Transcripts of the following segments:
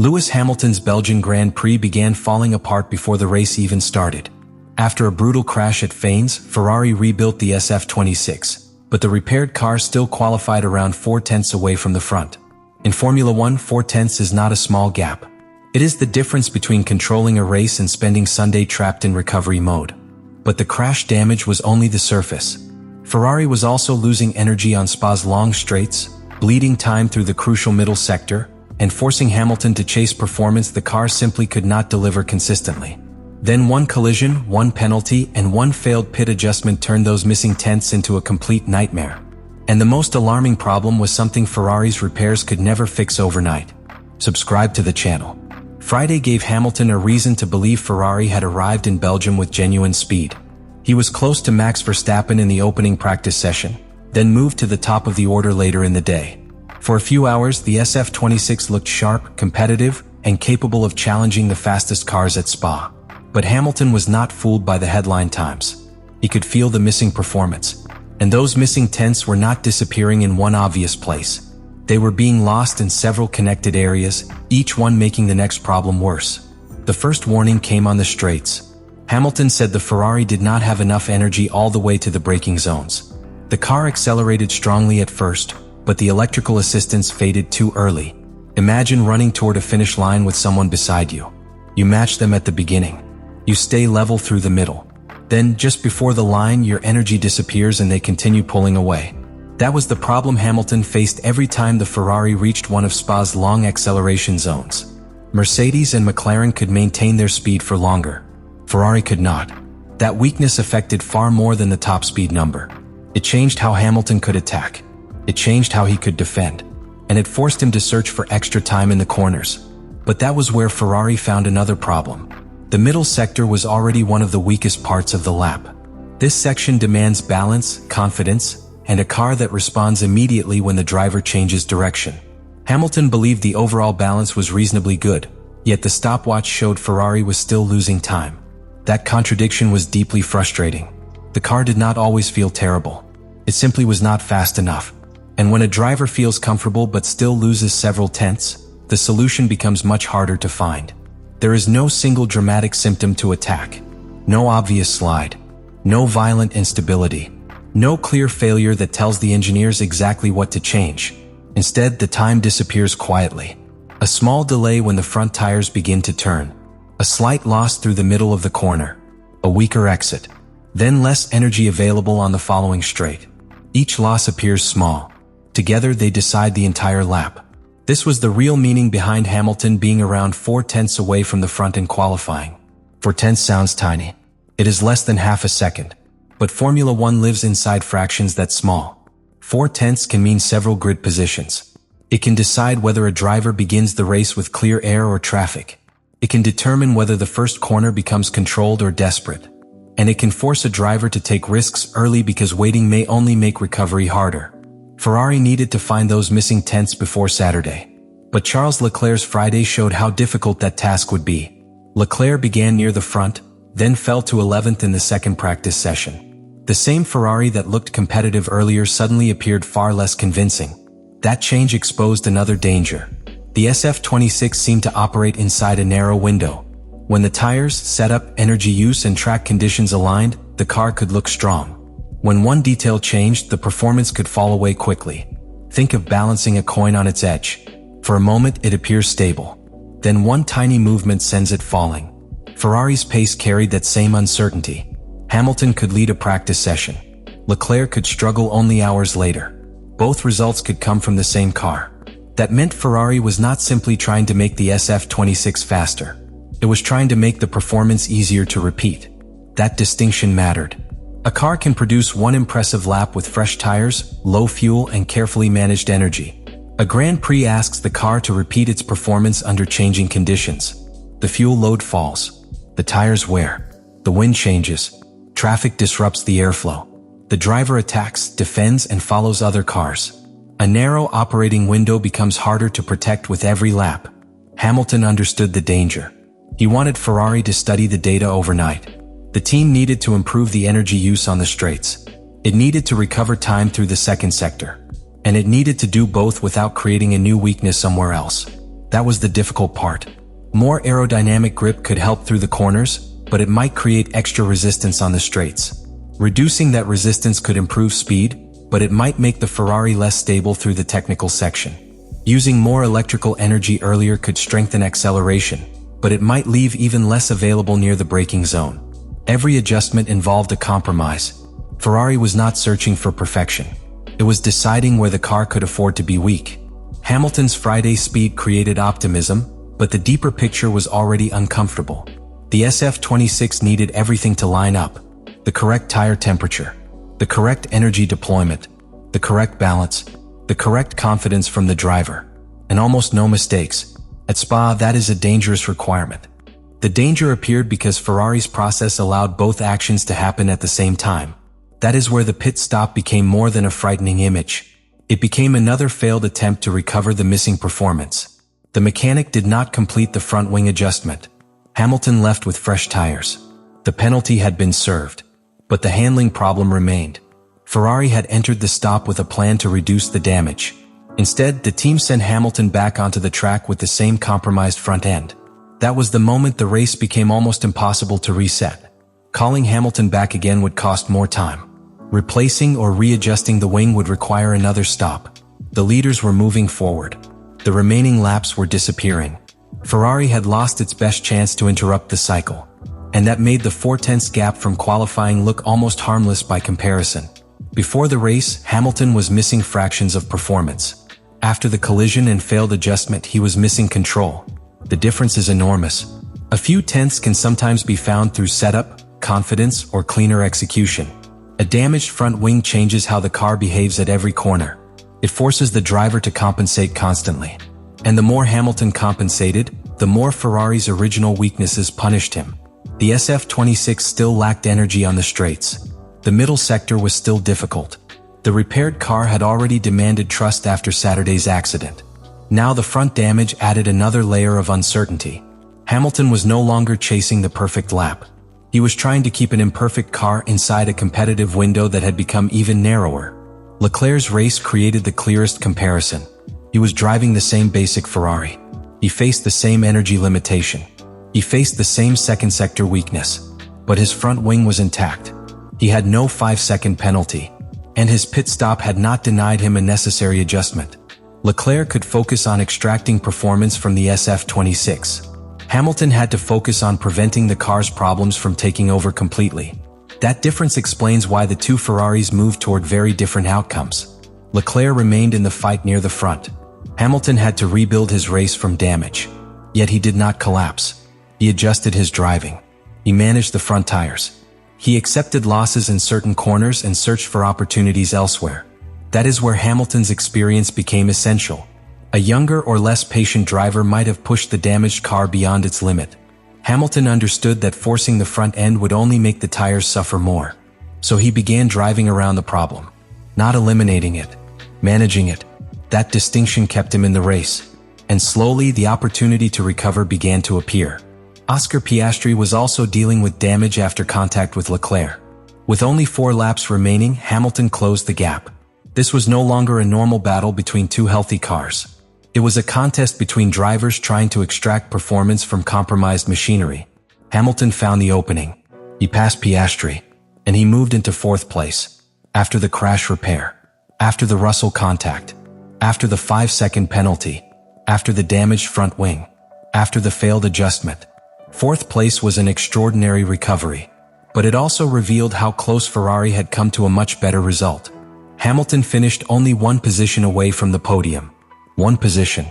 Lewis Hamilton's Belgian Grand Prix began falling apart before the race even started. After a brutal crash at Fanes, Ferrari rebuilt the SF26, but the repaired car still qualified around 4/10 away from the front. In Formula 1, 4/10 is not a small gap. It is the difference between controlling a race and spending Sunday trapped in recovery mode. But the crash damage was only the surface. Ferrari was also losing energy on Spa's long straights, bleeding time through the crucial middle sector, and forcing Hamilton to chase performance the car simply could not deliver consistently. Then one collision, one penalty, and one failed pit adjustment turned those missing tenths into a complete nightmare. And the most alarming problem was something Ferrari's repairs could never fix overnight. Subscribe to the channel. Friday gave Hamilton a reason to believe Ferrari had arrived in Belgium with genuine speed. He was close to Max Verstappen in the opening practice session, then moved to the top of the order later in the day. For a few hours, the SF26 looked sharp, competitive, and capable of challenging the fastest cars at Spa. But Hamilton was not fooled by the headline times. He could feel the missing performance. And those missing tenths were not disappearing in one obvious place. They were being lost in several connected areas, each one making the next problem worse. The first warning came on the straights. Hamilton said the Ferrari did not have enough energy all the way to the braking zones. The car accelerated strongly at first, but the electrical assistance faded too early. Imagine running toward a finish line with someone beside you. You match them at the beginning. You stay level through the middle. Then, just before the line, your energy disappears and they continue pulling away. That was the problem Hamilton faced every time the Ferrari reached one of Spa's long acceleration zones. Mercedes and McLaren could maintain their speed for longer. Ferrari could not. That weakness affected far more than the top speed number. It changed how Hamilton could attack. It changed how he could defend. And it forced him to search for extra time in the corners. But that was where Ferrari found another problem. The middle sector was already one of the weakest parts of the lap. This section demands balance, confidence, and a car that responds immediately when the driver changes direction. Hamilton believed the overall balance was reasonably good, yet the stopwatch showed Ferrari was still losing time. That contradiction was deeply frustrating. The car did not always feel terrible. It simply was not fast enough. And when a driver feels comfortable but still loses several tenths, the solution becomes much harder to find. There is no single dramatic symptom to attack. No obvious slide. No violent instability. No clear failure that tells the engineers exactly what to change. Instead, the time disappears quietly. A small delay when the front tires begin to turn. A slight loss through the middle of the corner. A weaker exit. Then less energy available on the following straight. Each loss appears small. Together they decide the entire lap. This was the real meaning behind Hamilton being around 4/10 away from the front in qualifying. 4/10 sounds tiny. It is less than half a second. But Formula 1 lives inside fractions that small. 4/10 can mean several grid positions. It can decide whether a driver begins the race with clear air or traffic. It can determine whether the first corner becomes controlled or desperate. And it can force a driver to take risks early because waiting may only make recovery harder. Ferrari needed to find those missing tenths before Saturday. But Charles Leclerc's Friday showed how difficult that task would be. Leclerc began near the front, then fell to 11th in the second practice session. The same Ferrari that looked competitive earlier suddenly appeared far less convincing. That change exposed another danger. The SF26 seemed to operate inside a narrow window. When the tires, setup, energy use, and track conditions aligned, the car could look strong. When one detail changed, the performance could fall away quickly. Think of balancing a coin on its edge. For a moment, it appears stable. Then one tiny movement sends it falling. Ferrari's pace carried that same uncertainty. Hamilton could lead a practice session. Leclerc could struggle only hours later. Both results could come from the same car. That meant Ferrari was not simply trying to make the SF26 faster. It was trying to make the performance easier to repeat. That distinction mattered. A car can produce one impressive lap with fresh tires, low fuel, and carefully managed energy. A Grand Prix asks the car to repeat its performance under changing conditions. The fuel load falls. The tires wear. The wind changes. Traffic disrupts the airflow. The driver attacks, defends, and follows other cars. A narrow operating window becomes harder to protect with every lap. Hamilton understood the danger. He wanted Ferrari to study the data overnight. The team needed to improve the energy use on the straights. It needed to recover time through the second sector. And it needed to do both without creating a new weakness somewhere else. That was the difficult part. More aerodynamic grip could help through the corners, but it might create extra resistance on the straights. Reducing that resistance could improve speed, but it might make the Ferrari less stable through the technical section. Using more electrical energy earlier could strengthen acceleration, but it might leave even less available near the braking zone. Every adjustment involved a compromise. Ferrari was not searching for perfection. It was deciding where the car could afford to be weak. Hamilton's Friday speed created optimism, but the deeper picture was already uncomfortable. The SF26 needed everything to line up: the correct tire temperature, the correct energy deployment, the correct balance, the correct confidence from the driver, and almost no mistakes. At Spa, that is a dangerous requirement. The danger appeared because Ferrari's process allowed both actions to happen at the same time. That is where the pit stop became more than a frightening image. It became another failed attempt to recover the missing performance. The mechanic did not complete the front wing adjustment. Hamilton left with fresh tires. The penalty had been served, but the handling problem remained. Ferrari had entered the stop with a plan to reduce the damage. Instead, the team sent Hamilton back onto the track with the same compromised front end. That was the moment the race became almost impossible to reset. Calling Hamilton back again would cost more time. Replacing or readjusting the wing would require another stop. The leaders were moving forward. The remaining laps were disappearing. Ferrari had lost its best chance to interrupt the cycle, and that made the 4/10 gap from qualifying look almost harmless by comparison. Before the race, Hamilton was missing fractions of performance. After the collision and failed adjustment, he was missing control. The difference is enormous. A few tenths can sometimes be found through setup, confidence, or cleaner execution. A damaged front wing changes how the car behaves at every corner. It forces the driver to compensate constantly. And the more Hamilton compensated, the more Ferrari's original weaknesses punished him. The SF26 still lacked energy on the straights. The middle sector was still difficult. The repaired car had already demanded trust after Saturday's accident. Now the front damage added another layer of uncertainty. Hamilton was no longer chasing the perfect lap. He was trying to keep an imperfect car inside a competitive window that had become even narrower. Leclerc's race created the clearest comparison. He was driving the same basic Ferrari. He faced the same energy limitation. He faced the same second sector weakness. But his front wing was intact. He had no 5-second penalty. And his pit stop had not denied him a necessary adjustment. Leclerc could focus on extracting performance from the SF26. Hamilton had to focus on preventing the car's problems from taking over completely. That difference explains why the two Ferraris moved toward very different outcomes. Leclerc remained in the fight near the front. Hamilton had to rebuild his race from damage. Yet he did not collapse. He adjusted his driving. He managed the front tires. He accepted losses in certain corners and searched for opportunities elsewhere. That is where Hamilton's experience became essential. A younger or less patient driver might have pushed the damaged car beyond its limit. Hamilton understood that forcing the front end would only make the tires suffer more. So he began driving around the problem, not eliminating it, managing it. That distinction kept him in the race. And slowly the opportunity to recover began to appear. Oscar Piastri was also dealing with damage after contact with Leclerc. With only 4 laps remaining, Hamilton closed the gap. This was no longer a normal battle between two healthy cars. It was a contest between drivers trying to extract performance from compromised machinery. Hamilton found the opening. He passed Piastri, and he moved into 4th place. After the crash repair, after the Russell contact, after the 5-second penalty, after the damaged front wing, after the failed adjustment. 4th place was an extraordinary recovery, but it also revealed how close Ferrari had come to a much better result. Hamilton finished only 1 position away from the podium. 1 position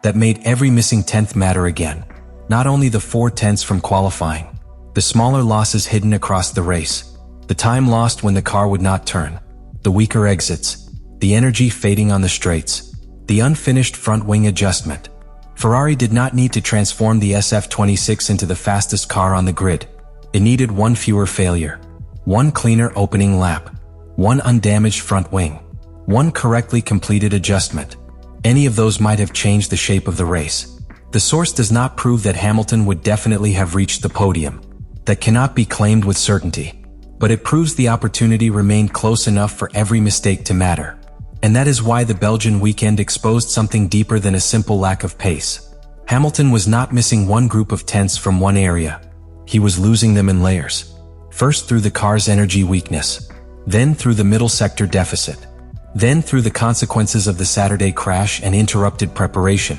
that made every missing tenth matter again. Not only the 4 tenths from qualifying, the smaller losses hidden across the race, the time lost when the car would not turn, the weaker exits, the energy fading on the straights, the unfinished front wing adjustment. Ferrari did not need to transform the SF26 into the fastest car on the grid. It needed 1 fewer failure, 1 cleaner opening lap, 1 undamaged front wing, 1 correctly completed adjustment. Any of those might have changed the shape of the race. The source does not prove that Hamilton would definitely have reached the podium. That cannot be claimed with certainty. But it proves the opportunity remained close enough for every mistake to matter. And that is why the Belgian weekend exposed something deeper than a simple lack of pace. Hamilton was not missing one group of tenths from one area. He was losing them in layers. First through the car's energy weakness, then through the middle sector deficit, then through the consequences of the Saturday crash and interrupted preparation,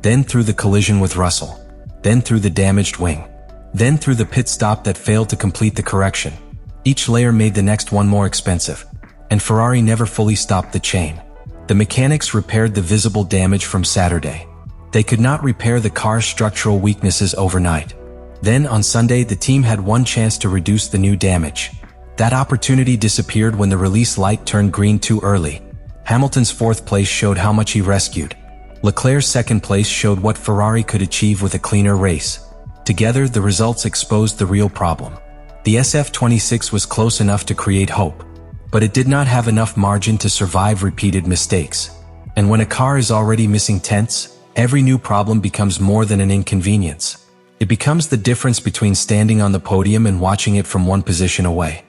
then through the collision with Russell, then through the damaged wing, then through the pit stop that failed to complete the correction. Each layer made the next one more expensive, and Ferrari never fully stopped the chain. The mechanics repaired the visible damage from Saturday. They could not repair the car's structural weaknesses overnight. Then on Sunday, the team had one chance to reduce the new damage. That opportunity disappeared when the release light turned green too early. Hamilton's fourth place showed how much he rescued. Leclerc's second place showed what Ferrari could achieve with a cleaner race. Together, the results exposed the real problem. The SF26 was close enough to create hope, but it did not have enough margin to survive repeated mistakes. And when a car is already missing tenths, every new problem becomes more than an inconvenience. It becomes the difference between standing on the podium and watching it from one position away.